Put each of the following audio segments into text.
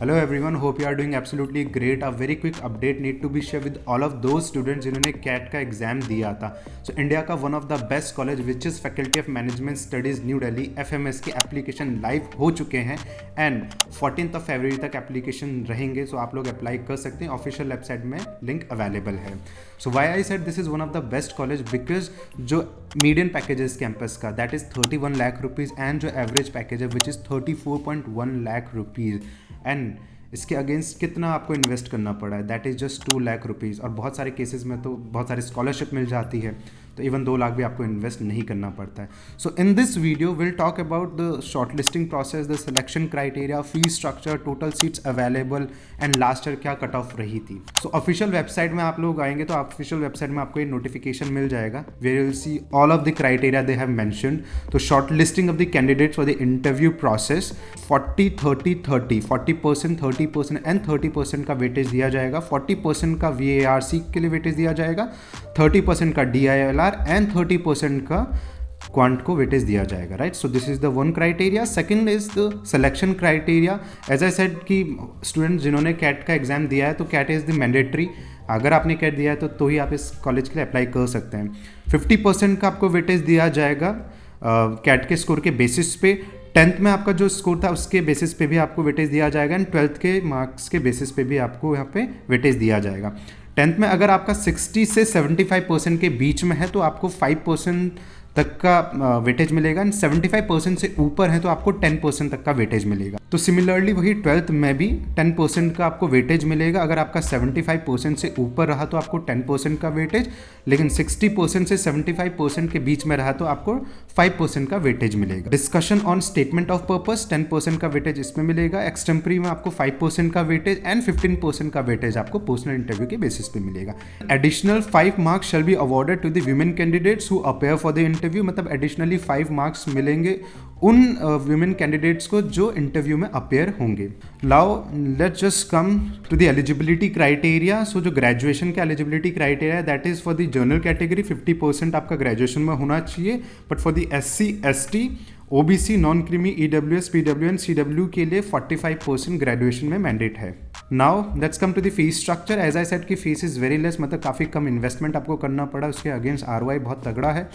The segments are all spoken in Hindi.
Hello everyone, hope you are doing absolutely great. A very quick update need to be shared with all of those students जिन्होंने कैट का एग्जाम दिया था. So इंडिया का one of the best college which is faculty of management studies new Delhi FMS की एप्लीकेशन लाइव हो चुके हैं एंड 14 फरवरी तक एप्लीकेशन रहेंगे. सो आप लोग अप्लाई कर सकते हैं. ऑफिशियल वेबसाइट में लिंक अवेलेबल है. So why I said this is one of the best college because जो मीडियन पैकेजेस कैंपस का that is 31 lakh rupees and जो एवरेज पैकेज है which is 34.1 lakh rupees and इसके अगेंस्ट कितना आपको इन्वेस्ट करना पड़ा है that is just 2 lakh rupees. और बहुत सारे केसेस में तो बहुत सारी स्कॉलरशिप मिल जाती है तो इवन 2 लाख भी आपको इन्वेस्ट नहीं करना पड़ता है. So in this video will talk about the short listing process, the selection criteria, fee structure, total seats available and last year क्या कट ऑफ रही थी. सो ऑफिशियल वेबसाइट में आप लोग आएंगे तो ऑफिशियल वेबसाइट में आपको ये नोटिफिकेशन मिल जाएगा where you will see all of the criteria they have mentioned. तो short listing of the candidates for the interview process 40% 30% and 30% का वेटेज दिया जाएगा. 40% का VARC के लिए वेटेज दिया जाएगा, 30% का DILR एंड 30% का क्वांट को वेटेज दिया जाएगा. Right, so this is the one criteria. Second is the selection criteria. As I said कि स्टूडेंट जिन्होंने कैट का एग्जाम दिया है तो कैट इज़ द मैंडेटरी. अगर आपने कैट दिया है तो ही आप इस कॉलेज के लिए अप्लाई कर सकते हैं. 50% का आपको वेटेज दिया जाएगा कैट के स्कोर के बेसिस पे. 10th में आपका जो स्कोर था उसके बेसिस पे भी आपको वेटेज दिया जाएगा एंड 12th के मार्क्स के बेसिस पे भी आपको यहाँ पे वेटेज दिया जाएगा. 10th में अगर आपका 60 से 75% के बीच में है तो आपको 5% तक का वेटेज मिलेगा एंड 75% से ऊपर है तो आपको 10% तक का वेटेज मिलेगा. तो सिमिलरली वही 12th में भी 10% का आपको वेटेज मिलेगा. अगर आपका 75% से ऊपर रहा तो आपको 10% का वेटेज, लेकिन 60% से 75% के बीच में रहा तो आपको 5% का वेटेज मिलेगा. Discussion on statement of purpose 10% का वेटेज इसमें मिलेगा. एक्सटेम्परी में आपको 5% का वेटेज एंड 15% का वेटेज आपको पर्सनल इंटरव्यू के बेसिस पे मिलेगा. Additional 5 marks shall be awarded to the women candidates who appear for the interview. मतलब एडिशनली 5 मार्क्स मिलेंगे उन वुमेन कैंडिडेट्स को जो इंटरव्यू में अपीयर होंगे. Now let's just come to the eligibility criteria. So जो ग्रेजुएशन का एलिजिबिलिटी क्राइटेरिया है that is for the general category 50% आपका ग्रेजुएशन में होना चाहिए. But for the SC ST OBC non creamy EWS PWN CW के लिए 45% ग्रेजुएशन में मैंडेट है. Now let's come to the fees structure. As I said की फीस इज़ वेरी लेस, मतलब काफ़ी कम इन्वेस्टमेंट आपको करना पड़ा. उसके अगेंस्ट ROI बहुत तगड़ा है.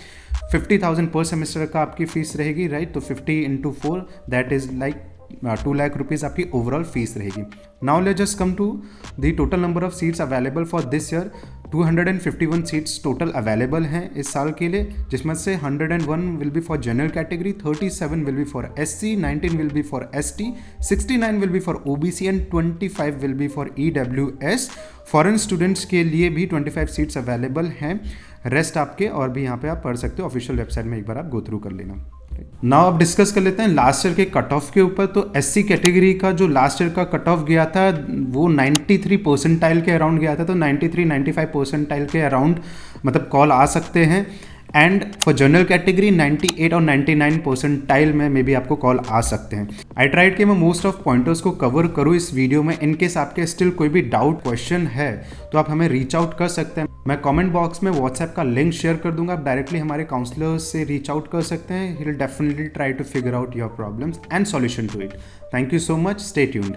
50,000 पर सेमेस्टर का आपकी फीस रहेगी. राइट, तो 50 into 4 that is like 2 lakh rupees आपकी ओवरऑल फीस रहेगी. Now let's just come to the total number of seats available for this year. 251 seats total available हैं इस साल के लिए, जिसमें से 101 will be for general category, 37 will be for SC, 19 will be for ST, 69 will be for OBC and 25 will be for EWS. Foreign students के लिए भी 25 सीट्स अवेलेबल हैं. रेस्ट आपके और भी यहाँ पे आप पढ़ सकते हो. ऑफिशियल वेबसाइट में एक बार आप गो थ्रू कर लेना. नाउ अब डिस्कस कर लेते हैं लास्ट ईयर के कट ऑफ के ऊपर. तो SC कैटेगरी का जो लास्ट ईयर का कट ऑफ गया था वो 93 परसेंटाइल के अराउंड गया था. तो 93-95 परसेंटाइल के अराउंड मतलब कॉल आ सकते हैं. एंड फॉर जनरल कैटेगरी 98 और 99 परसेंटाइल में मे भी आपको कॉल आ सकते हैं. आई ट्राइड कि मैं मोस्ट ऑफ पॉइंटर्स को कवर करूँ इस वीडियो में. इनकेस आपके स्टिल कोई भी डाउट क्वेश्चन है तो आप हमें रीच आउट कर सकते हैं. मैं कमेंट बॉक्स में व्हाट्सएप का लिंक शेयर कर दूंगा. आप डायरेक्टली हमारे काउंसलर से रीच आउट कर सकते हैं. He will definitely try to figure out your problems and solution to it. Thank you so much. Stay tuned.